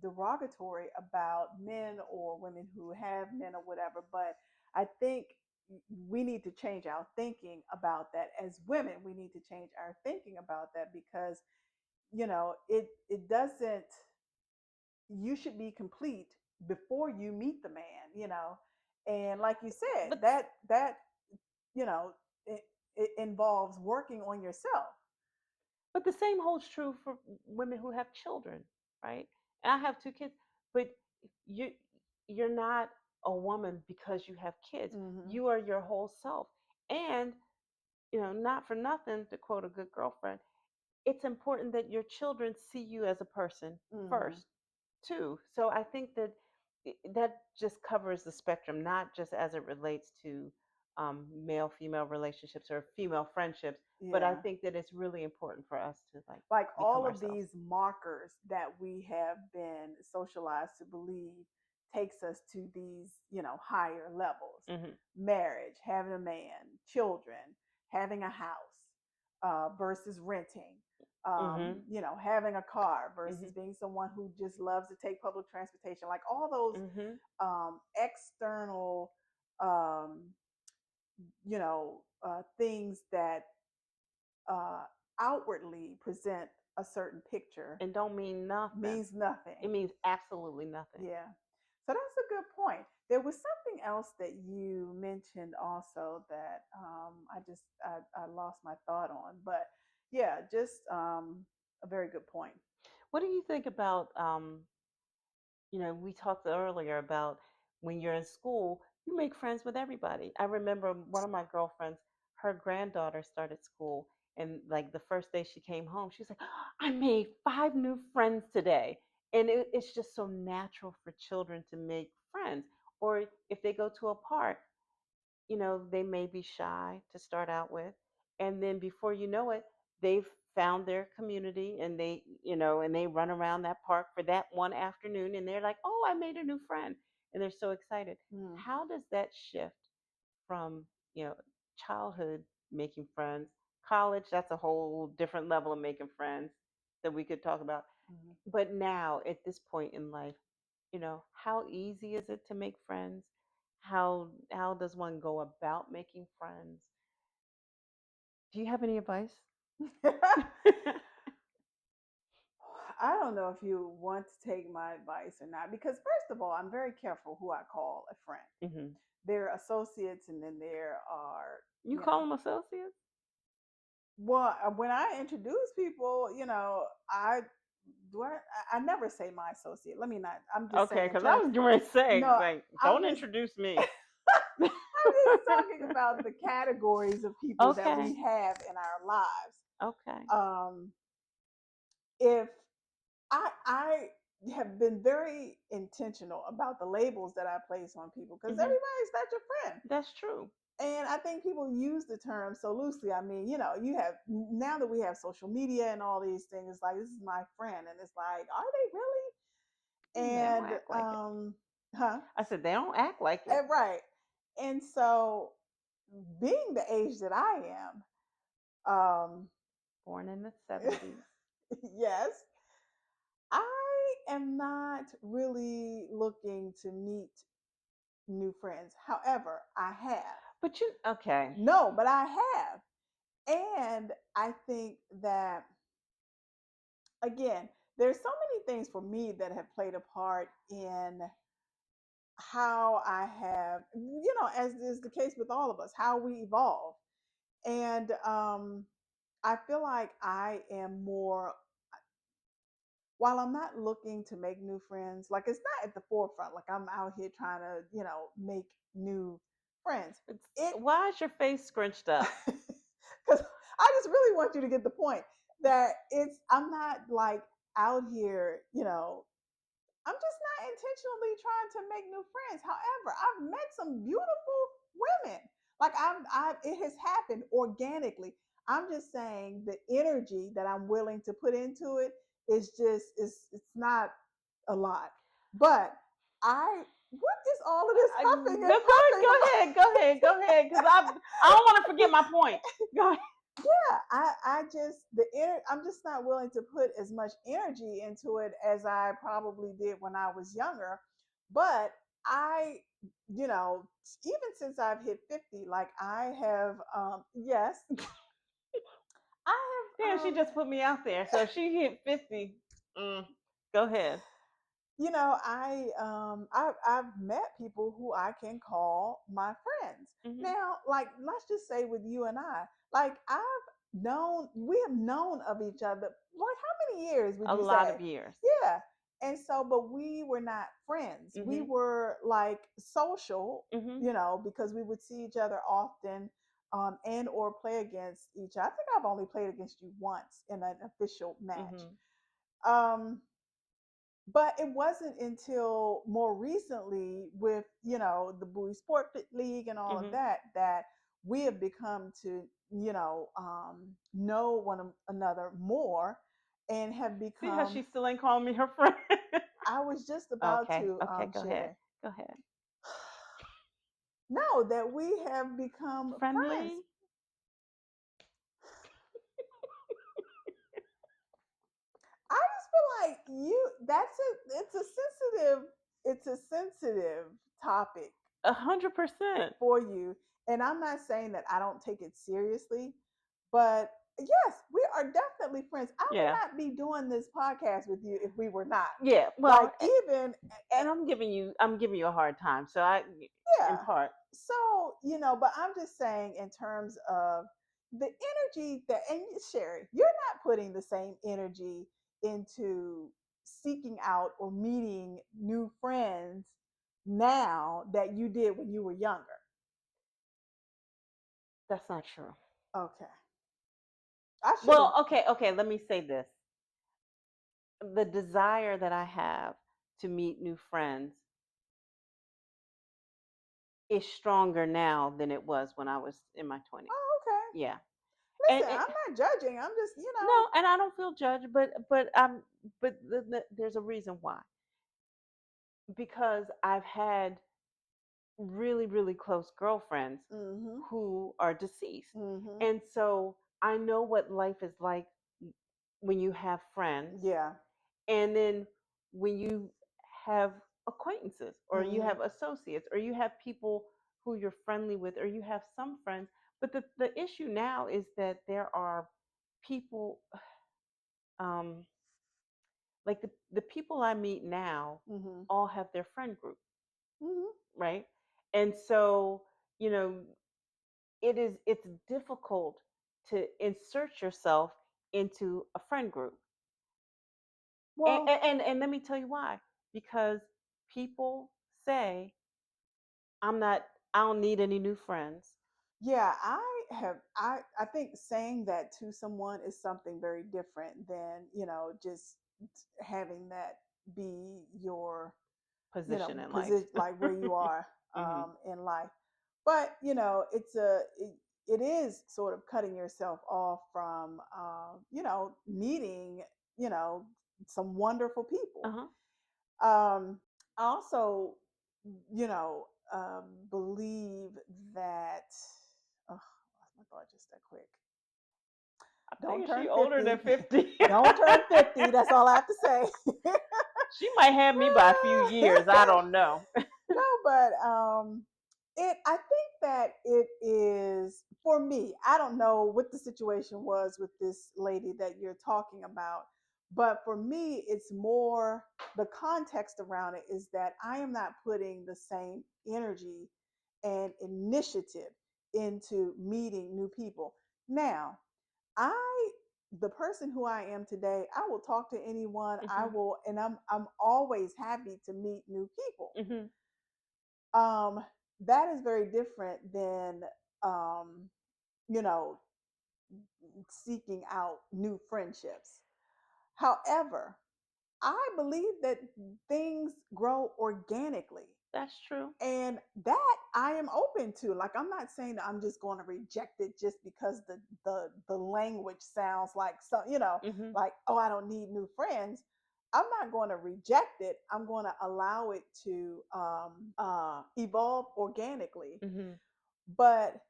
derogatory about men or women who have men or whatever, but I think we need to change our thinking about that. As women, we need to change our thinking about that because, it doesn't, you should be complete before you meet the man, And like you said, But that, you know, it, it involves working on yourself. But the same holds true for women who have children, right? And I have two kids, but you you're not a woman because you have kids. Mm-hmm. You are your whole self. And, not for nothing, to quote a good girlfriend, it's important that your children see you as a person Mm-hmm. first, too. So I think that that just covers the spectrum, not just as it relates to male female relationships or female friendships, but I Yeah. think that it's really important for us to like Like become all of ourselves. these markers that we have been socialized to believe takes us to these, higher levels. Hmm. Marriage, having a man, children, having a house versus renting. Hmm. Having a car Hmm. versus being someone who just loves to take public transportation. Like all those Hmm. external, um, things that uh, outwardly present a certain picture And don't mean nothing. means nothing. It means absolutely nothing. Yeah. So that's a good point. There was something else that you mentioned also that I lost my thought on, but yeah, just a very good point. What do you think about we talked earlier about when you're in school, you make friends with everybody. I remember one of my girlfriends, her granddaughter started school, and like the first day she came home, she's like, I made 5 new friends today. And it's just so natural for children to make friends. Or if they go to a park, they may be shy to start out with. And then before you know it, they've found their community, and they run around that park for that one afternoon, and they're like, oh, I made a new friend, and they're so excited. Mm. How does that shift from childhood making friends, college, that's a whole different level of making friends that we could talk about, Mhm. but now at this point in life, how easy is it to make friends? How does one go about making friends? Do you have any advice? I don't know if you want to take my advice or not, because first of all, I'm very careful who I call a friend. Hmm. There are associates, and then there are, You call them associates? well, when I introduce people, I do I never say my associate. Let me not. I'm just Okay, saying in because I terms. was going to say, No, like, I'm don't just introduce me. I'm just talking about the categories of people that Okay. we have in our lives. Okay. Um, if I have been very intentional about the labels that I place on people, because Hmm. everybody's not your friend. That's true. And I think people use the term so loosely. I mean, you have, now that we have social media and all these things, like, this is my friend, and it's like, are they really? They don't And act like it. huh? I said they don't act like it. Right. And so, being the age that I am, Born in the 70s. yes, I am not really looking to meet new friends. However, I have. But okay. No, but I have. And I think that, again, there's so many things for me that have played a part in how I have, as is the case with all of us, how we evolve. And I feel like I am more, while I'm not looking to make new friends, like, it's not at the forefront, like I'm out here trying to, make new friends. It, Why is your face scrunched up? because I just really want you to get the point that I'm not like out here, I'm just not intentionally trying to make new friends. However, I've met some beautiful women. Like, it has happened organically. I'm just saying the energy that I'm willing to put into it is just, it's not a lot. But what is all of this huffing and puffing Go about? ahead, go ahead, go ahead, because I don't want to forget my point. Go ahead. Yeah, I just, I'm just not willing to put as much energy into it as I probably did when I was younger. But I, even since I've hit 50, like, I have, yes, I Damn, she just put me out there. So if she hit 50, mm, go ahead. I've met people who I can call my friends. Hmm. Now, like, let's just say with you and I, like, we have known of each other, like, how many years would A you lot say? of years. Yeah. And so, but we were not friends. We Hmm. were like social, Hmm. because we would see each other often, and or play against each other. I think I've only played against you once in an official match. Hmm. Um, but it wasn't until more recently, with, the Bowie Sport League and all of Hmm. that, that we have become to, know one another more, and have See how she become, still ain't calling me her friend? I was just about Okay, to, okay, go ahead. Sherry, Go ahead. know that we have become friends. Friendly? I just feel like it's a sensitive topic 100%. for you. And I'm not saying that I don't take it seriously, but yes, we are definitely friends. I would Yeah. not be doing this podcast with you if we were not. Yeah. Like, Well, even, and I'm giving you a hard time. So in yeah. part. So, but I'm just saying, in terms of the energy that, and Sherry, you're not putting the same energy into seeking out or meeting new friends now that you did when you were younger. That's not true. Okay. I should have. Well, okay, okay, let me say this. The desire that I have to meet new friends is stronger now than it was when I was in my 20s. Oh, okay. Yeah. And, Listen, I'm not judging. I'm just, no, and I don't feel judged, but there's a reason why. Because I've had really, really close girlfriends mhm, who are deceased. mhm. And so I know what life is like when you have friends, Yeah. and then when you have acquaintances, or you Mhm, have associates, or you have people who you're friendly with, or you have some friends. But the issue now is that there are people, um, like the people I meet now mhm, all have their friend group, mhm. right? And so, you know, it's difficult to insert yourself into a friend group. And, Well, and let me tell you why. Because people say, I don't need any new friends. yeah, I think saying that to someone is something very different than, just having that be your, Position in life. position, like where you are Hmm. in life. But, it is sort of cutting yourself off from, meeting, you know, some wonderful people. Uh-huh. I also, believe that. Oh, I lost my thought just that quick. I Don't figure she turn older than 50. 50. Don't turn 50. That's all I have to say. She might have me by a few years. I don't know. No, but I think that it is for me. I don't know what the situation was with this lady that you're talking about, but for me, it's more the context around it is that I am not putting the same energy and initiative into meeting new people. Now, I the person who I am today, I will talk to anyone. I Hmm. will, and I'm always happy to meet new people. Hmm. um that is very different than um you know seeking out new friendships. However, I believe that things grow organically, That's true. and that I am open to. Like, I'm not saying that I'm just going to reject it just because the language sounds like, so Hmm. like, oh, I don't need new friends. I'm not going to reject it. I'm going to allow it to evolve organically. Hmm. But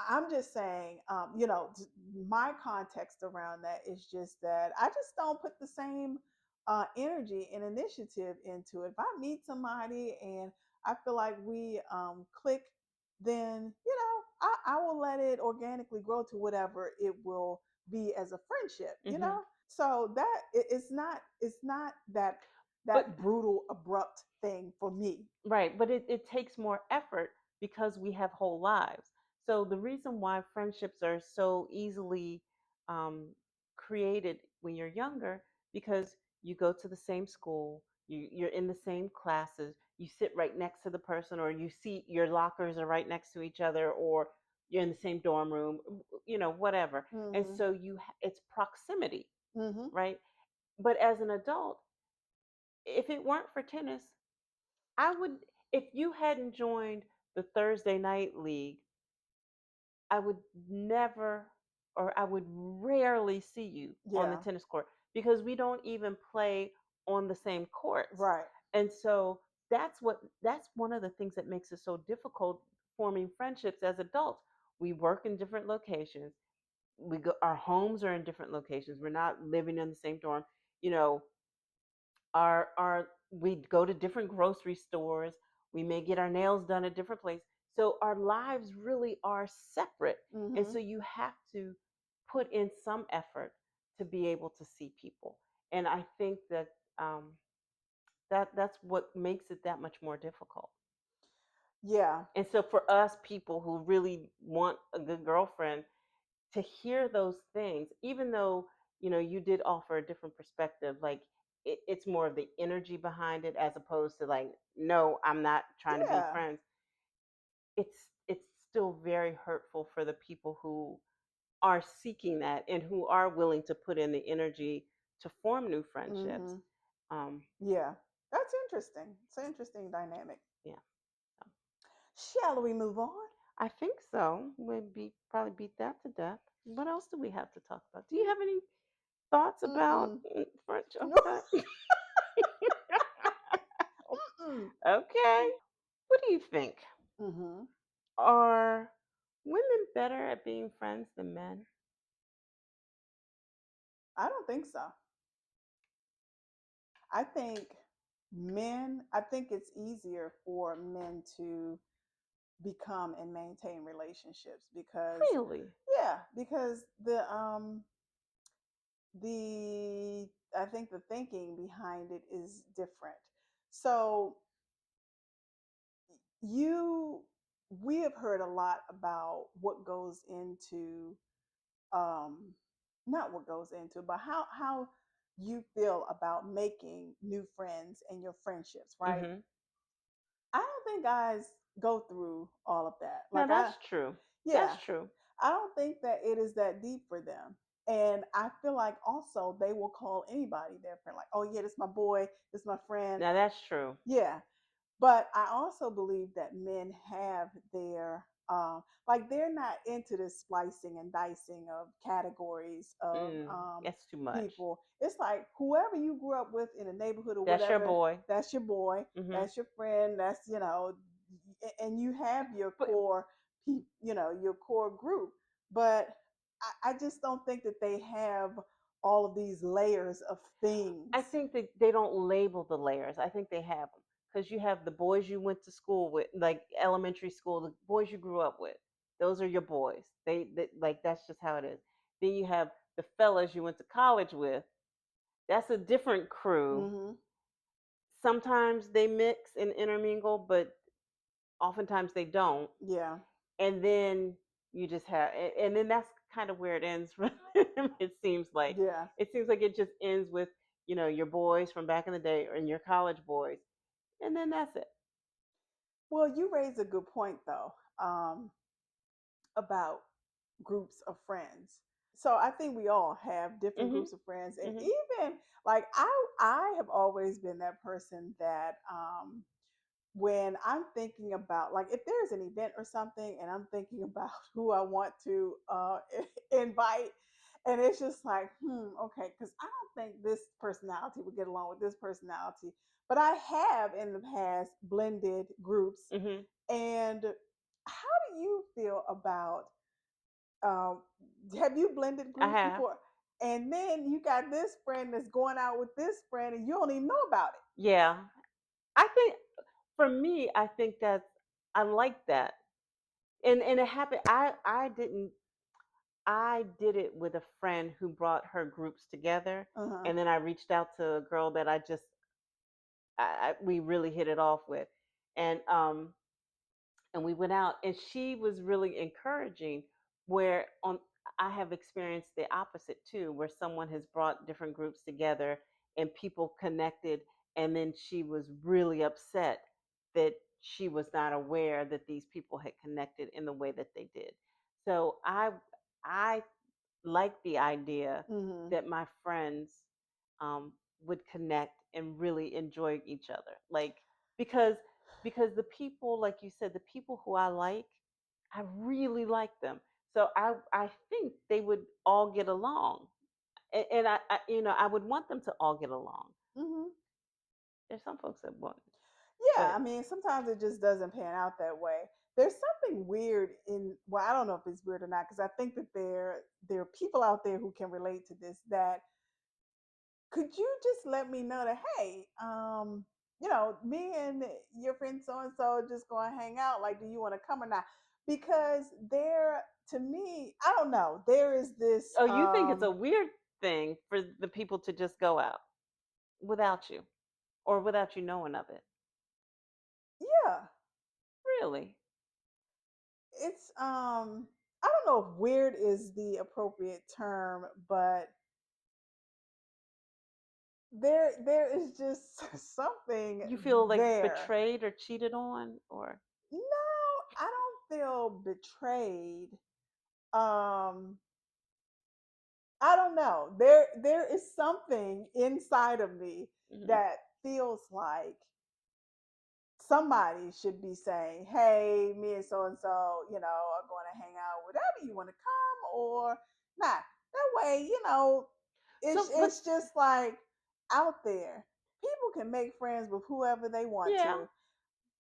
I'm just saying, my context around that is just that I just don't put the same energy and initiative into it. If I meet somebody and I feel like we click, then I will let it organically grow to whatever it will be as a friendship. Hmm. So that it's not But that brutal, abrupt thing for me. right, but it takes more effort because we have whole lives. So the reason why friendships are so easily um, created when you're younger, because you go to the same school, you're in the same classes, you sit right next to the person, or you see your lockers are right next to each other, or you're in the same dorm room, whatever. And Hmm. so it's proximity, Hmm. right? But as an adult, if it weren't for tennis, I would, if you hadn't joined the Thursday night league, I would never, or I would rarely see you on the Yeah. tennis court, because we don't even play on the same courts. Right. And so that's one of the things that makes it so difficult forming friendships as adults. We work in different locations. Our homes are in different locations. We're not living in the same dorm. You know, our we go to different grocery stores, we may get our nails done at different places, so our lives really are separate. And so Hmm. you have to put in some effort to be able to see people. And I think that that's what makes it that much more difficult. Yeah. And so for us people who really want a good girlfriend, to hear those things, even though you did offer a different perspective, like it's more of the energy behind it as opposed to like, no, I'm not trying to be Yeah. friends. It's still very hurtful for the people who are seeking that and who are willing to put in the energy to form new friendships. Hmm. um Yeah. That's interesting. It's an interesting dynamic. yeah, Shall we move on? I think so. Probably beat that to death. What else do we have to talk about? Do you have any thoughts about Mm-mm. French? No. Okay. Mm-mm. Okay. What do you think? Mm-hmm. Are women better at being friends than men? I don't think so. I think it's easier for men to become and maintain relationships because, Really? yeah, because the I think the thinking behind it is different. So you we have heard a lot about what goes into um not what goes into, but how you feel about making new friends and your friendships, right? Mm-hmm. I don't think guys go through all of that. Now Like that's true. That's yeah, true. I don't think that it is that deep for them. And I feel like also they will call anybody their friend, like, oh yeah, this my boy, this my friend. Now that's true. Yeah. But I also believe that men have their like they're not into this splicing and dicing of categories of That's too much. people. It's like whoever you grew up with in the neighborhood or That's your whatever, boy. that's your boy, Mm-hmm. that's your friend, that's and you have your But core, your core group. But I just don't think that they have all of these layers of I things. think that they don't label the layers. I think they have them because you have the boys you went to school with, like elementary school, the boys you grew up with. Those are your boys. They like that's just how it is. Then you have the fellas you went to college with. That's a different crew. Hmm. Sometimes they mix and intermingle, but oftentimes they don't. Yeah. And then you just have, and then that's kind of where it ends. It seems like Yeah. it just ends with your boys from back in the day and your college boys, and then that's it. Well, you raise a good point though, about groups of friends. So I think we all have different Mhm. groups of friends, and Mhm. even like I have always been that person that when I'm thinking about like if there's an event or something, and I'm thinking about who I want to invite, and it's just like okay, because I don't think this personality would get along with this personality, but I have in the past blended groups. Mhm. And how do you feel about um, have you blended I groups have. before? And then you got this friend that's going out with this friend and you don't even know about it. Yeah. I think for me, I think that I like that, and it happened. I did it with a friend who brought her groups together, Uh-huh. and then I reached out to a girl that we really hit it off with, and we went out, and she was really encouraging. Where on I have experienced the opposite too, where someone has brought different groups together and people connected, and then she was really upset that she was not aware that these people had connected in the way that they did. So I like the idea Mm-hmm. that my friends would connect and really enjoy each other. Like because the people, like you said, the people who I like, I really like them. So I think they would all get along, and I would want them to all get along. Mm-hmm. There's some folks that wouldn't, Yeah, I but mean, sometimes it just doesn't pan out that way. There's something weird in, well, I don't know if it's weird or not, because I think that there are people out there who can relate to this. That could you just let me know that, hey, me and your friend so and so just going to hang out. Like, do you want to come or not? Because there, to me, I don't know. There is this, oh, you think it's a weird thing for the people to just go out without you or without you knowing of it? yeah, Really? it's, I don't know if weird is the appropriate term, but there is just something You feel like there. betrayed or cheated on, or No, I don't feel betrayed. Um, I don't know. There is something inside of me mhm. that feels like somebody should be saying, "Hey, me and so are going to hang out. Whatever you want to come, or." Nah, that way, So, but it's just like out there. People can make friends with whoever they want yeah, to,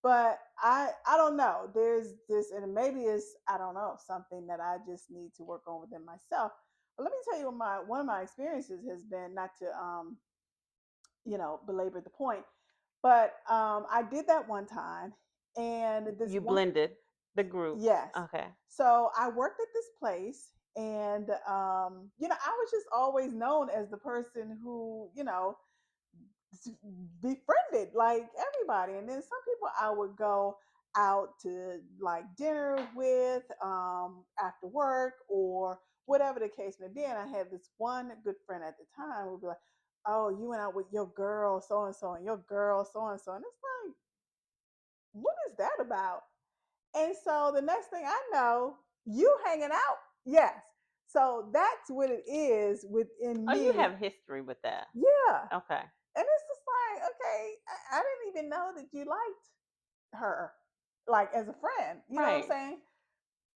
but I don't know. There's this, and maybe it's, I don't know, something that I just need to work on within myself. But let me tell you what my one of my experiences has been. Not to belabor the point, but I did that one time, and this you one, blended the groups. yes. Okay. So I worked at this place, and I was just always known as the person who befriended like everybody. And then some people I would go out to like dinner with after work or whatever the case may be. And I had this one good friend at the time who would be like, "Oh, you went out with your girl so and so and your girl so and so," and it's like, what is that about? And so the next thing I know, you hanging out. Yes. So that's what it is within Oh, you me. have history with that. Yeah. Okay. And it's just like, okay, I didn't even know that you liked her, like as a friend. You know what I'm Right. saying?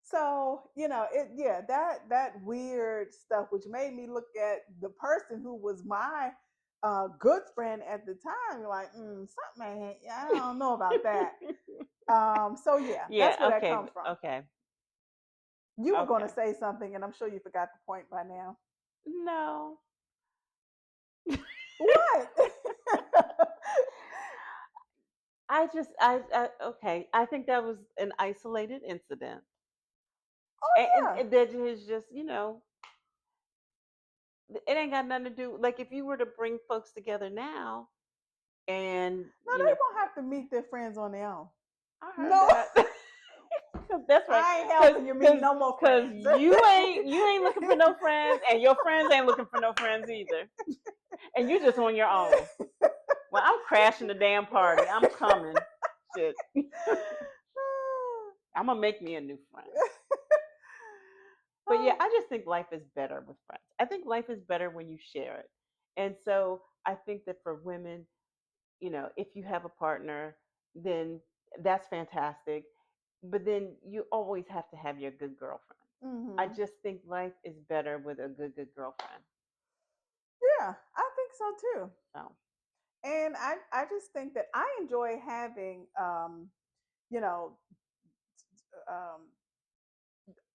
So, yeah, that weird stuff, which made me look at the person who was my good friend at the time, like, something, I don't know about that. So yeah, Yeah. that's where that Okay. comes from. Okay. You were going to Okay. say something, and I'm sure you forgot the point by now. No. What? Okay. I think that was an isolated incident. Oh yeah. And that is just, it ain't got nothing to do. Like if you were to bring folks together now, and No, they won't have to meet their friends on their own. I heard No, that. That's right. I ain't Cause, helping you meet cause, no more cause friends. you ain't looking for no friends, and your friends ain't looking for no friends either, and you just on your own. Well, I'm crashing the damn party. I'm coming. Shit. I'm gonna make me a new friend. But yeah, I just think life is better with friends. I think life is better when you share it. And so I think that for women, if you have a partner, then that's fantastic. But then you always have to have your good girlfriend. I Hmm. just think life is better with a good girlfriend. Yeah, I think so too. So, And I just think that I enjoy having, you know, um,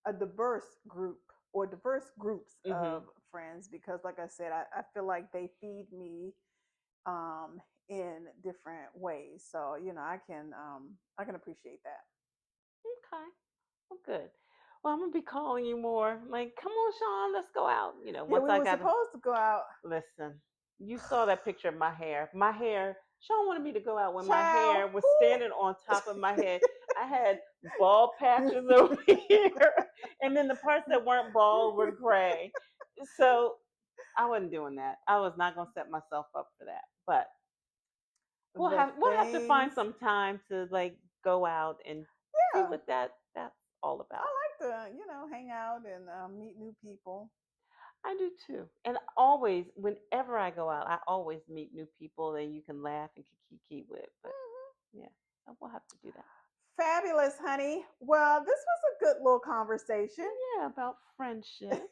a diverse group or diverse groups hmm of friends because, like I said, I feel like they feed me in different ways. So I can appreciate that. okay, well, good. Well, I'm gonna be calling you more. Like, come on, Sean, let's go out. Yeah, Once we I were got to supposed to go out, listen. You saw that picture of my hair. My hair. Sean wanted me to go out when my child. hair was standing Who? on top of my head. I had bald patches over here, and then the parts that weren't bald were gray. So I wasn't doing that. I was not going to set myself up for that. But we'll The have to find things. some time to like go out and see Yeah, what that's all I about. like to hang out and meet new people. I do too. And always, whenever I go out, I always meet new people that you can laugh and kiki with. But Mhm. yeah, we'll have to do that. Fabulous, honey. Well, this was a good little conversation. Yeah, about friendship.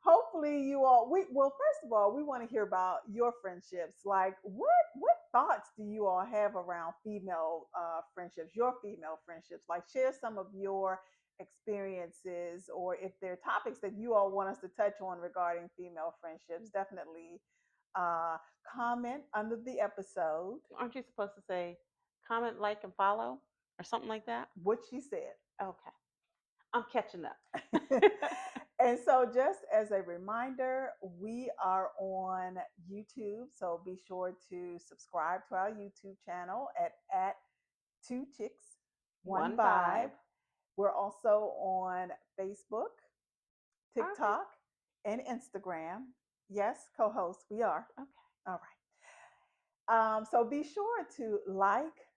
Hopefully you all well, first of all, we want to hear about your friendships. Like what thoughts do you all have around female friendships, your female friendships? Like share some of your experiences, or if there are topics that you all want us to touch on regarding female friendships, definitely uh comment under the episode. Aren't you supposed to say comment, like, and follow or something like that? What she said. Okay, I'm catching up. And so, just as a reminder, we are on YouTube. So be sure to subscribe to our YouTube channel at Two Chicks One One Vibe. vibe. We're also on Facebook, All right. TikTok, and Instagram. Yes, co-host, we are. Okay. All right. So be sure to like,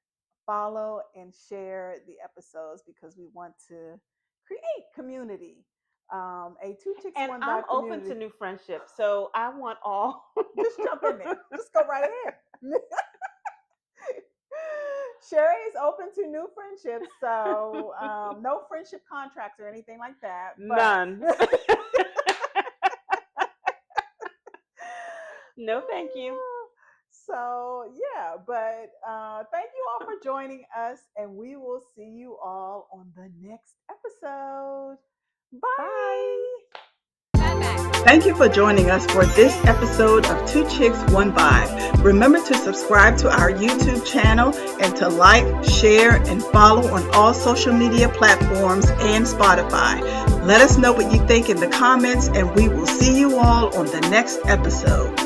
follow, and share the episodes because we want to create community. A Two Chicks And One I'm Vibe open to community. new friendships, so I want all. Just jump in there. Just go right ahead. Sherry is open to new friendships, so no friendship contracts or anything like that. But None. No, thank you. So yeah, but thank you all for joining us, and we will see you all on the next episode. Bye. Bye. Thank you for joining us for this episode of Two Chicks, One Vibe. Remember to subscribe to our YouTube channel and to like, share, and follow on all social media platforms and Spotify. Let us know what you think in the comments, and we will see you all on the next episode.